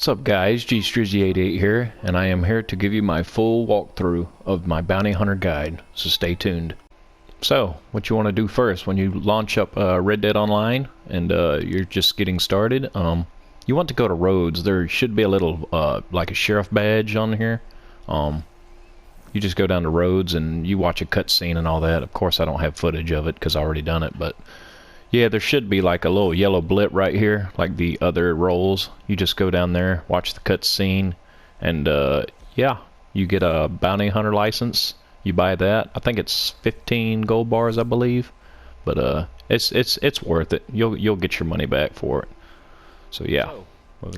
What's up guys, G-Streezy88 here, and I am here to give you my full walkthrough of my Bounty Hunter guide, so stay tuned. So, what you want to do first, when you launch up Red Dead Online, and you're just getting started, you want to go to roads. There should be a little, like a sheriff badge on here. You just go down to roads and you watch a cutscene and all that. Of course I don't have footage of it because I already done it, but yeah, there should be like a little yellow blip right here, like the other roles. You just go down there, watch the cutscene, and yeah, you get a Bounty Hunter license. You buy that. I think it's 15 gold bars, I believe, but it's worth it. You'll get your money back for it. So yeah.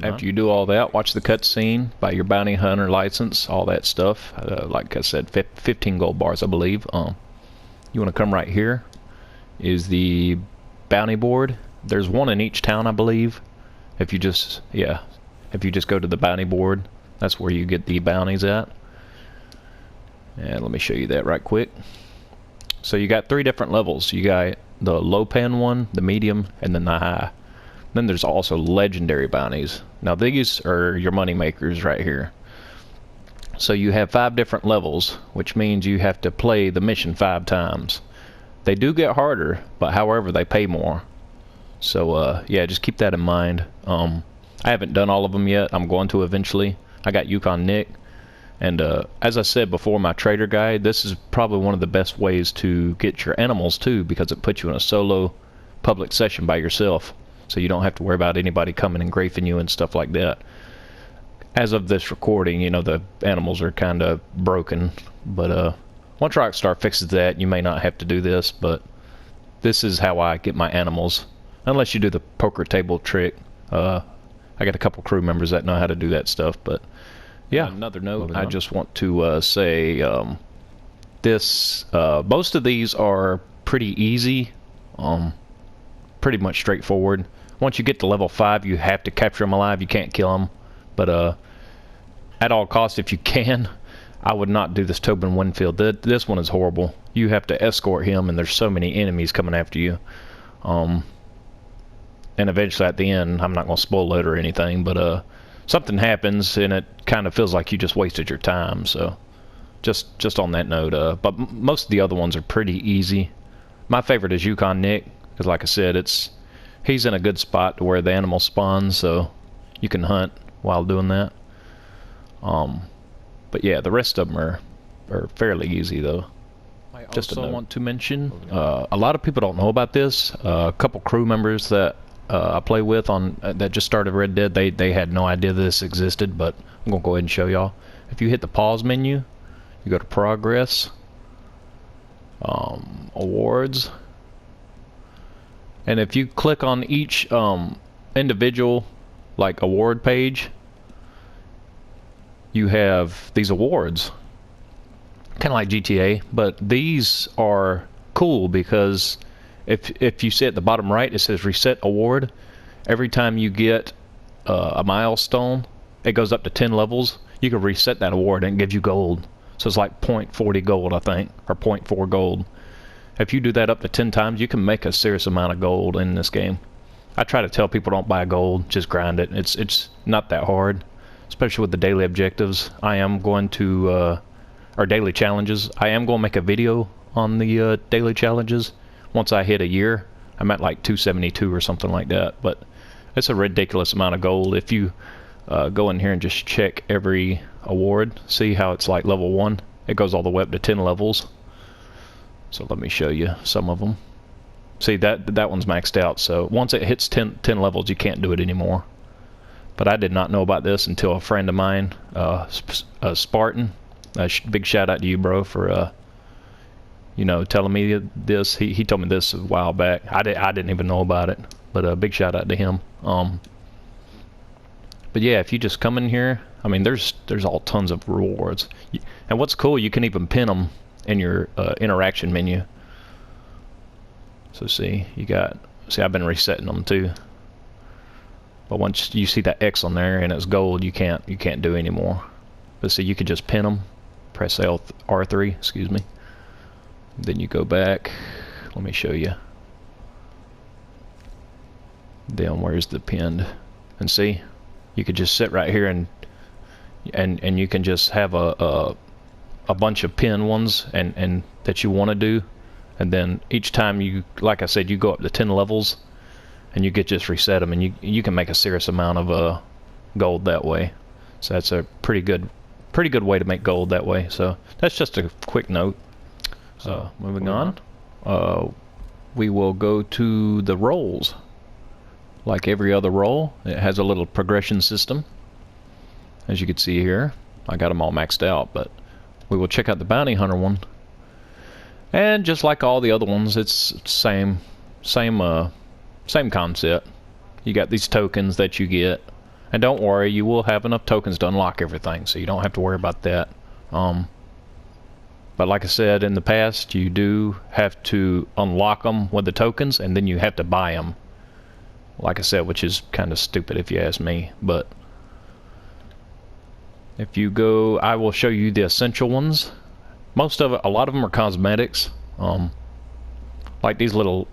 After you do all that, watch the cutscene, buy your Bounty Hunter license, all that stuff. Like I said, 15 gold bars, I believe. You want to come right here. Is the bounty board. There's one in each town, I believe. If you just go to the bounty board, that's where you get the bounties at. And let me show you that right quick. So you got 3 different levels. You got the low pen one, the medium, and then the high. Then there's also legendary bounties. Now these are your money makers right here. So you have 5 different levels, which means you have to play the mission 5 times. They do get harder, but however they pay more. So yeah, just keep that in mind. I haven't done all of them yet. I'm going to eventually. I got Yukon Nick, and as I said before, my trader guide, this is probably one of the best ways to get your animals too, because it puts you in a solo public session by yourself, so you don't have to worry about anybody coming and grafing you and stuff like that. As of this recording, you know, the animals are kind of broken, but once Rockstar fixes that, you may not have to do this, but this is how I get my animals. Unless you do the poker table trick. I got a couple crew members that know how to do that stuff, but yeah. On another note, I just want to say most of these are pretty easy, pretty much straightforward. Once you get to level 5, you have to capture them alive. You can't kill them, but at all costs, if you can, I would not do this Tobin Winfield. This one is horrible. You have to escort him, and there's so many enemies coming after you. And eventually at the end, I'm not going to spoil it or anything, but something happens, and it kind of feels like you just wasted your time. So just on that note, but most of the other ones are pretty easy. My favorite is Yukon Nick, because like I said, he's in a good spot to where the animal spawns, so you can hunt while doing that. But yeah, the rest of them are fairly easy though. I also want to mention, a lot of people don't know about this. A couple crew members that I play with that just started Red Dead, they had no idea this existed, but I'm gonna go ahead and show y'all. If you hit the pause menu, you go to progress, awards, and if you click on each individual like award page, you have these awards, kind of like GTA, but these are cool because if you see at the bottom right, it says reset award. Every time you get a milestone, it goes up to 10 levels. You can reset that award and it gives you gold. So it's like 0.40 gold, I think, or 0.4 gold. If you do that up to 10 times, you can make a serious amount of gold in this game. I try to tell people don't buy gold, just grind it. It's not that hard. Especially with the daily objectives. I am going to, or daily challenges, I am going to make a video on the daily challenges. Once I hit a year, I'm at like 272 or something like that, but it's a ridiculous amount of gold. If you go in here and just check every award, see how it's like level 1, it goes all the way up to 10 levels. So let me show you some of them. See, that one's maxed out, so once it hits 10 levels, you can't do it anymore. But I did not know about this until a friend of mine, Spartan. Big shout out to you, bro, for you know, telling me this. He told me this a while back. I didn't even know about it, but big shout out to him. But yeah, if you just come in here, I mean, there's all tons of rewards, and what's cool, you can even pin them in your interaction menu. So see, I've been resetting them too. But once you see that X on there and it's gold, you can't do anymore. But see, you can just pin them. Press R3, excuse me. Then you go back. Let me show you. Then where's the pinned? And see, You could just sit right here and you can just have a bunch of pin ones and that you want to do, and then each time you, like I said, you go up to 10 levels and you get just reset them, and you can make a serious amount of gold that way. So that's a pretty good way to make gold that way. So that's just a quick note. So moving on, we will go to the rolls. Like every other roll, it has a little progression system. As you can see here, I got them all maxed out, but we will check out the bounty hunter one. And just like all the other ones, it's same concept. You got these tokens that you get, and don't worry, you will have enough tokens to unlock everything, so you don't have to worry about that. But like I said in the past, you do have to unlock them with the tokens, and then you have to buy them. Like I said, which is kind of stupid if you ask me, but if you go, I will show you the essential ones. Most of it, a lot of them are cosmetics. Like these little,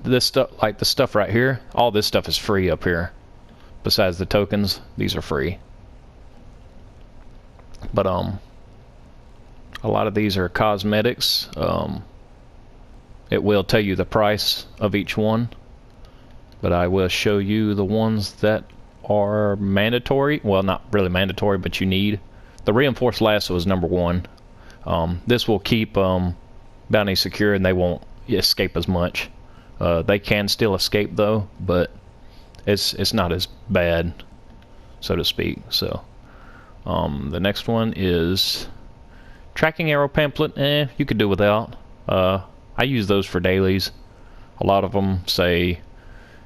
this stuff, like the stuff right here, all this stuff is free up here. Besides the tokens, these are free. But a lot of these are cosmetics. It will tell you the price of each one, but I will show you the ones that are mandatory. Well, not really mandatory, but you need. The reinforced lasso is number 1. This will keep bounties secure, and they won't escape as much. They can still escape though, but it's not as bad, so to speak. So the next one is tracking arrow pamphlet. You could do without. I use those for dailies. A lot of them say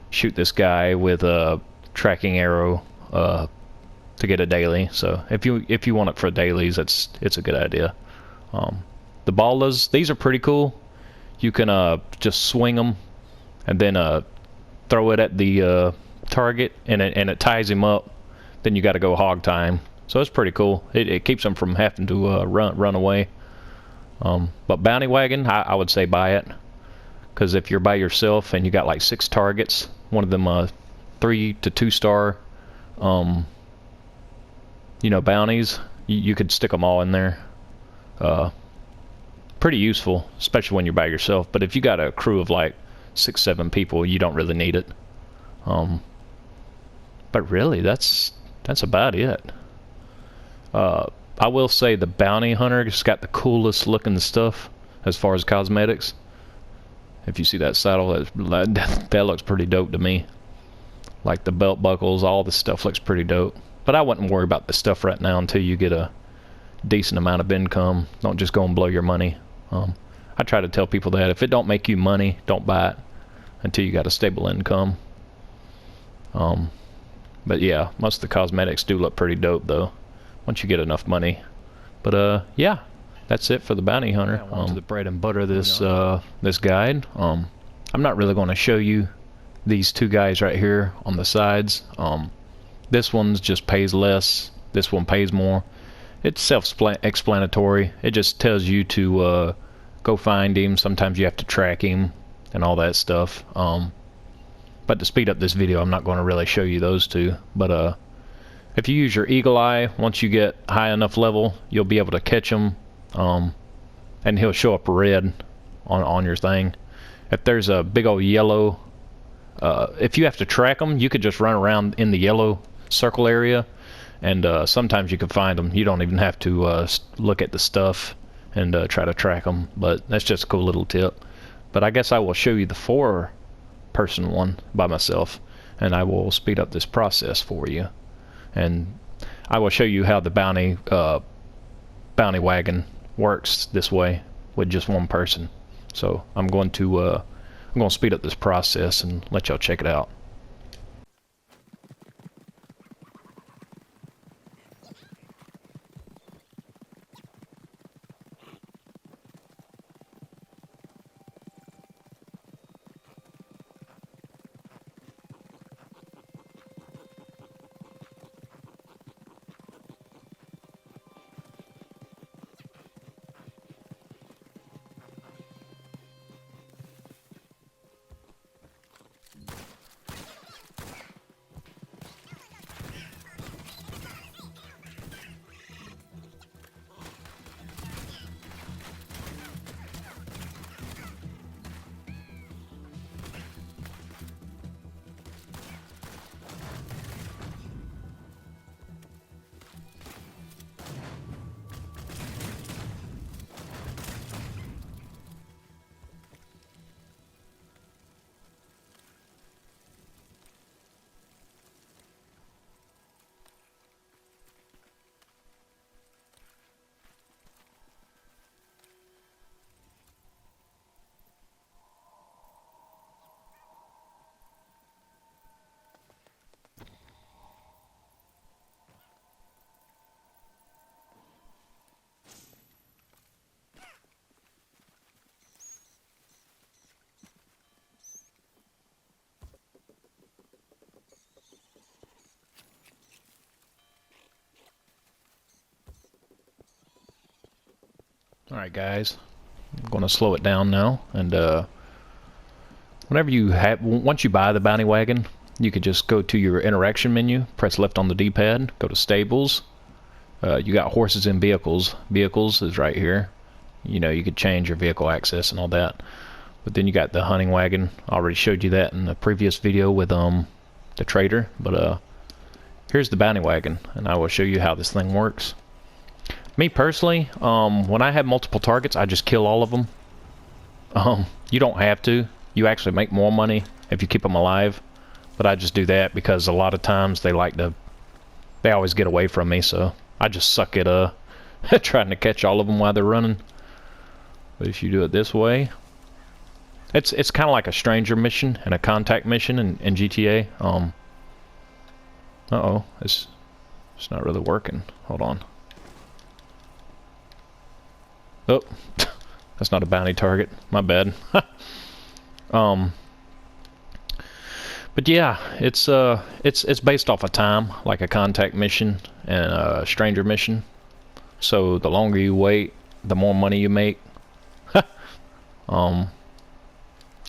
shoot this guy with a tracking arrow to get a daily. So if you want it for dailies, it's a good idea. The ballas, these are pretty cool. You can just swing them and then throw it at the target, and it ties him up. Then you got to go hog time. So it's pretty cool. It keeps them from having to run away. But bounty wagon, I would say buy it, because if you're by yourself and you got like 6 targets, one of them 3 to 2 star, bounties, you could stick them all in there. Pretty useful, especially when you're by yourself. But if you got a crew of like 6-7 people, you don't really need it. But really, that's about it. I will say the bounty hunter has got the coolest looking stuff as far as cosmetics. If you see that saddle, that looks pretty dope to me. Like the belt buckles, all this stuff looks pretty dope. But I wouldn't worry about the stuff right now until you get a decent amount of income. Don't just go and blow your money. I try to tell people that if it don't make you money, don't buy it until you got a stable income. But yeah, most of the cosmetics do look pretty dope though, once you get enough money. But yeah, that's it for the bounty hunter. The bread and butter of this guide. I'm not really going to show you these 2 guys right here on the sides. This one's just pays less. This one pays more. It's self-explanatory. It just tells you to go find him. Sometimes you have to track him and all that stuff. But to speed up this video, I'm not going to really show you those 2. But if you use your eagle eye, once you get high enough level, you'll be able to catch him, and he'll show up red on your thing. If there's a big old yellow, if you have to track them, you could just run around in the yellow circle area, and sometimes you can find them. You don't even have to look at the stuff and try to track them. But that's just a cool little tip. But I guess I will show you the 4-person one by myself, and I will speed up this process for you. And I will show you how the bounty wagon works this way with just 1 person. So I'm going to speed up this process and let y'all check it out. Alright guys, I'm going to slow it down now, and whenever you have, once you buy the bounty wagon, you could just go to your interaction menu, press left on the D-pad, go to stables. You got horses and vehicles. Vehicles is right here. You know, you could change your vehicle access and all that. But then you got the hunting wagon. I already showed you that in the previous video with the trader. But here's the bounty wagon, and I will show you how this thing works. Me personally, when I have multiple targets, I just kill all of them. You don't have to. You actually make more money if you keep them alive. But I just do that because a lot of times they always get away from me, so I just suck at trying to catch all of them while they're running. But if you do it this way, it's kind of like a stranger mission and a contact mission in GTA. Uh-oh, it's not really working. Hold on. Oh, that's not a bounty target. My bad. But yeah, it's based off of time, like a contact mission and a stranger mission. So the longer you wait, the more money you make. You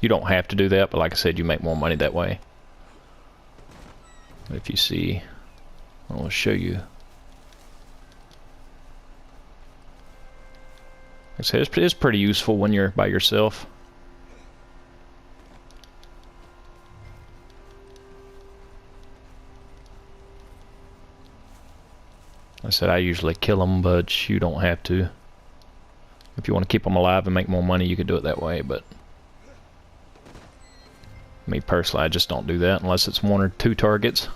don't have to do that, but like I said, you make more money that way. If you see, I'll show you. Like I said, it's pretty useful when you're by yourself. I said I usually kill them, but you don't have to. If you want to keep them alive and make more money, you could do it that way, but me personally, I just don't do that unless it's 1 or 2 targets.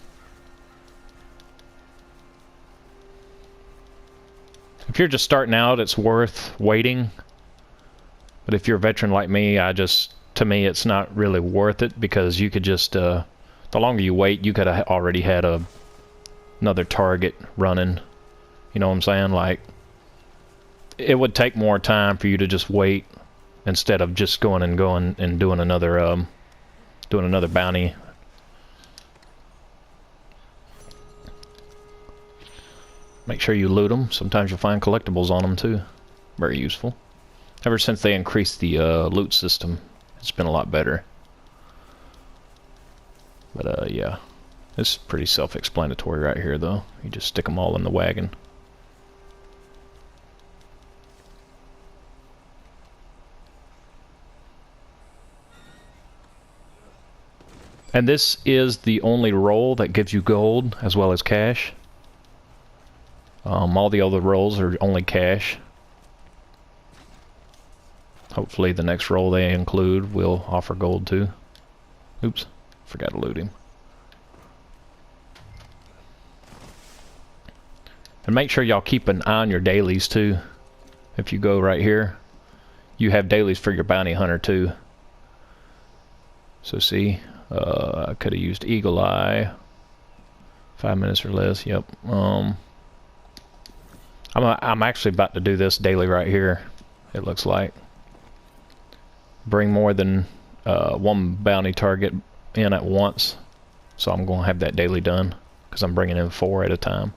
If you're just starting out, it's worth waiting. But if you're a veteran like me, to me, it's not really worth it, because you could just, the longer you wait, you could have already had another target running. You know what I'm saying? Like, it would take more time for you to just wait instead of just going and doing another bounty. Make sure you loot them. Sometimes you'll find collectibles on them too. Very useful. Ever since they increased the loot system, it's been a lot better. But yeah, it's pretty self-explanatory right here though. You just stick them all in the wagon. And this is the only role that gives you gold as well as cash. All the other roles are only cash. Hopefully the next role they include will offer gold too. Oops, forgot to loot him. And make sure y'all keep an eye on your dailies too. If you go right here, you have dailies for your bounty hunter too. So see, I could have used Eagle Eye. 5 minutes or less. Yep. I'm actually about to do this daily right here. It looks like bring more than 1 bounty target in at once. So I'm going to have that daily done because I'm bringing in 4 at a time.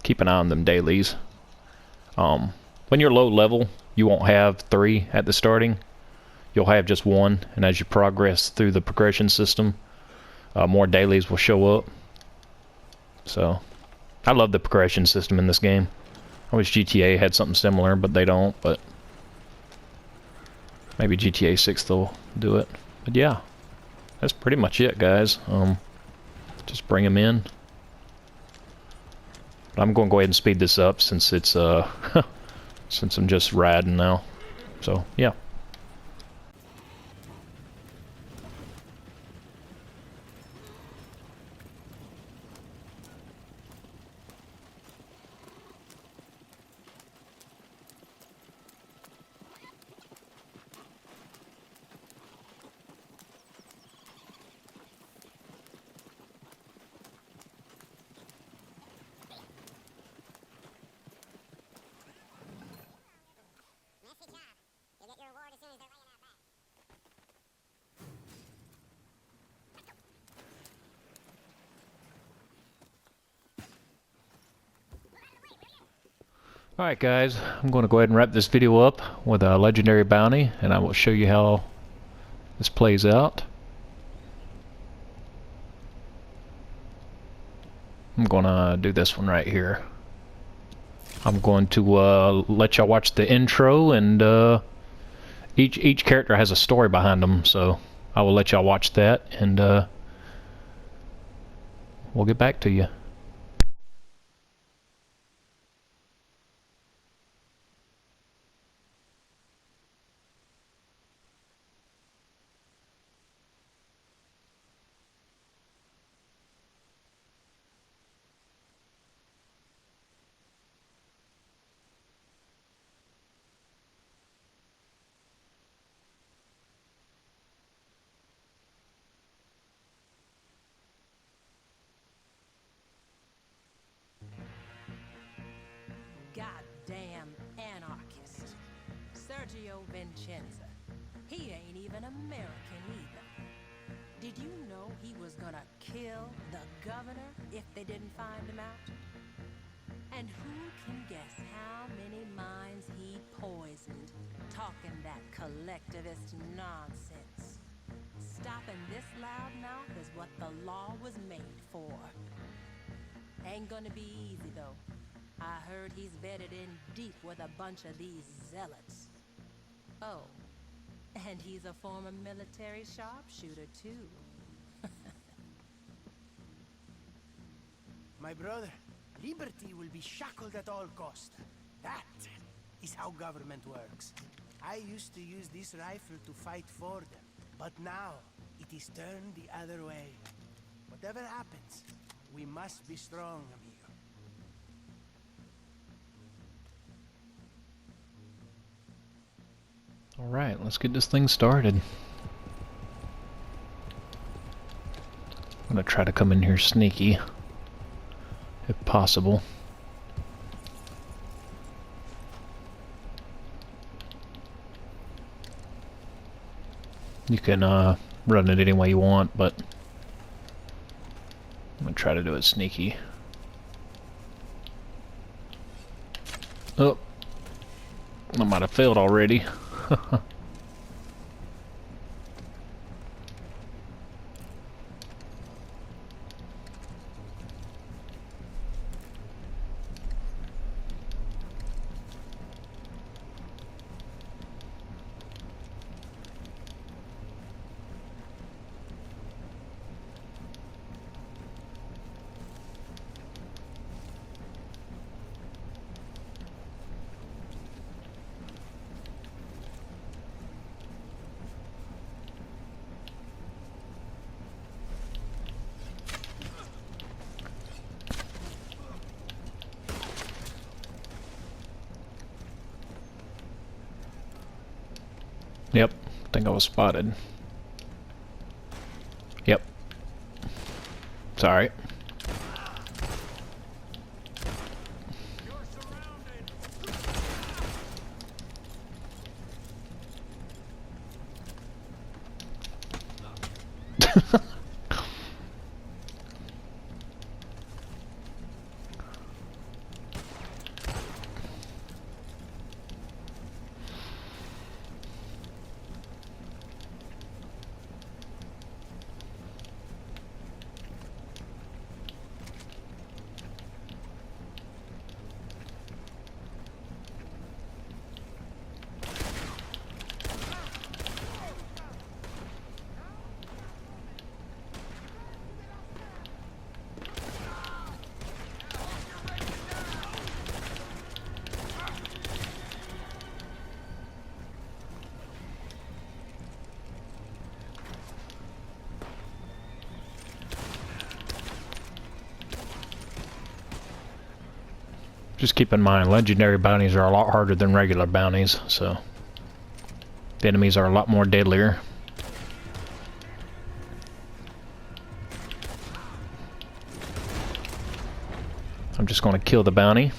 Keep an eye on them dailies. When you're low level, you won't have 3 at the starting. You'll have just 1, and as you progress through the progression system, more dailies will show up. So I love the progression system in this game. I wish GTA had something similar, but they don't. But maybe GTA 6 they'll do it. But yeah, that's pretty much it, guys. Just bring them in. But I'm going to go ahead and speed this up since it's since I'm just riding now. So yeah. Nice job. You'll get your reward. Alright guys, I'm going to go ahead and wrap this video up with a legendary bounty, and I will show you how this plays out. I'm going to do this one right here. I'm going to let y'all watch the intro, and each character has a story behind them, so I will let y'all watch that, and we'll get back to you. Goddamn anarchist. Sergio Vincenza. He ain't even American either. Did you know he was gonna kill the governor if they didn't find him out? And who can guess how many minds he poisoned, talking that collectivist nonsense? Stopping this loudmouth is what the law was made for. Ain't gonna be easy though. I heard he's bedded in deep with a bunch of these zealots. Oh, and he's a former military sharpshooter too. My brother, liberty will be shackled at all cost. That is how government works. I used to use this rifle to fight for them, but now it is turned the other way. Whatever happens, we must be strong, amigo. Alright, let's get this thing started. I'm gonna try to come in here sneaky, if possible. You can run it any way you want, but I'm gonna try to do it sneaky. Oh, I might have failed already. Yep, I think I was spotted. Yep. Sorry. Just keep in mind, legendary bounties are a lot harder than regular bounties, so the enemies are a lot more deadlier. I'm just going to kill the bounty.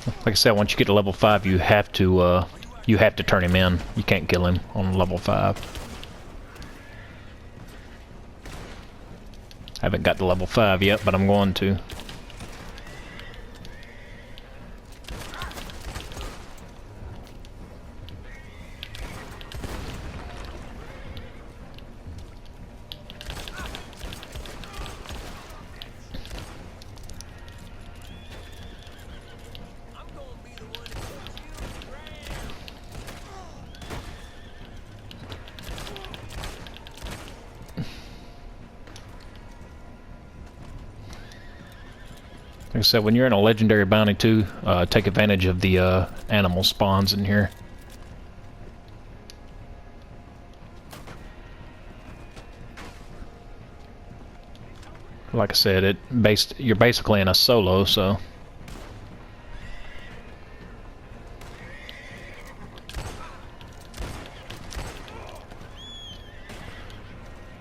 Like I said, once you get to level 5, you have to turn him in. You can't kill him on level 5. I haven't got to level 5 yet, but I'm going to. Like I said, when you're in a legendary bounty too, take advantage of the animal spawns in here. Like I said, you're basically in a solo, so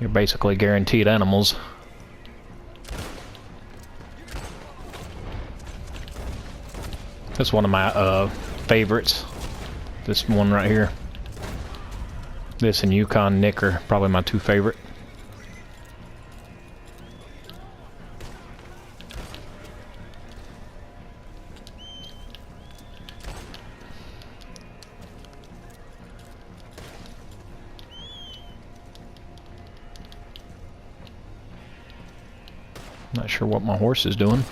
you're basically guaranteed animals. That's one of my favorites. This one right here. This and Yukon Nick are probably my two favorite. Not sure what my horse is doing.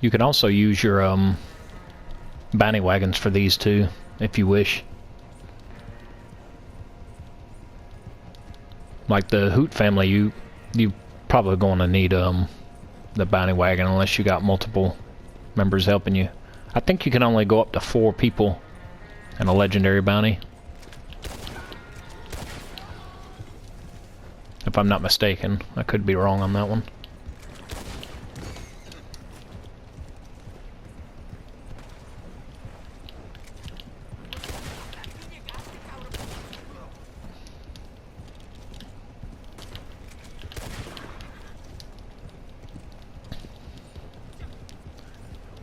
You can also use your bounty wagons for these too, if you wish. Like the Hoot family, you probably going to need the bounty wagon unless you got multiple members helping you. I think you can only go up to 4 people in a legendary bounty, if I'm not mistaken. I could be wrong on that one.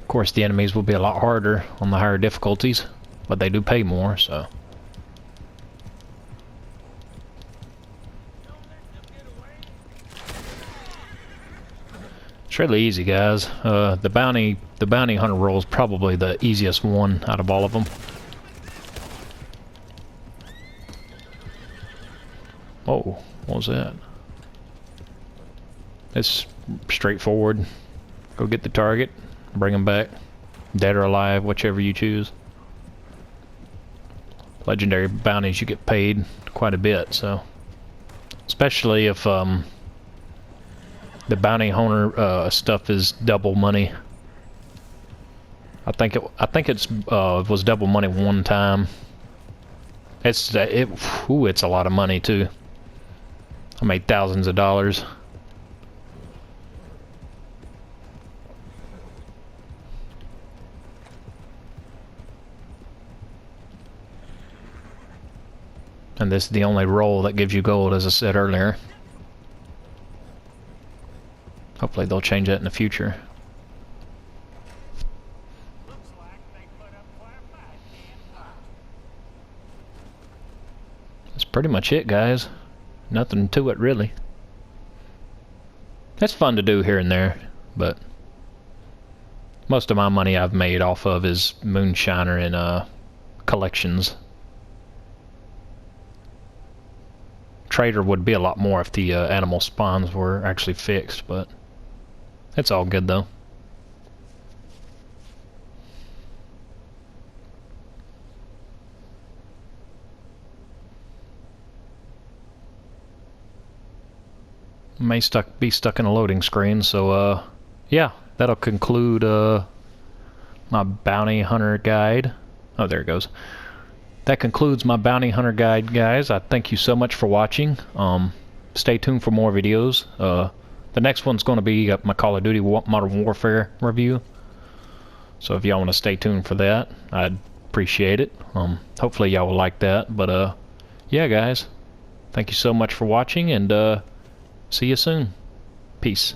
Of course, the enemies will be a lot harder on the higher difficulties, but they do pay more, so. It's really easy, guys. The bounty hunter role is probably the easiest one out of all of them. Oh, what was that? It's straightforward. Go get the target. Bring them back, dead or alive, whichever you choose. Legendary bounties, you get paid quite a bit, so especially if the bounty hunter stuff is double money. I think it was double money one time. It's a lot of money too. I made thousands of dollars. And this is the only role that gives you gold, as I said earlier. Hopefully they'll change that in the future. That's pretty much it, guys. Nothing to it, really. It's fun to do here and there, but most of my money I've made off of is moonshiner and collections. Trader would be a lot more if the animal spawns were actually fixed, but it's all good though. May be stuck in a loading screen, so yeah, that'll conclude my bounty hunter guide. Oh, there it goes. That concludes my bounty hunter guide, guys. I thank you so much for watching. Stay tuned for more videos. The next one's going to be my Call of Duty Modern Warfare review. So if y'all want to stay tuned for that, I'd appreciate it. Hopefully y'all will like that. But yeah, guys, thank you so much for watching, and see you soon. Peace.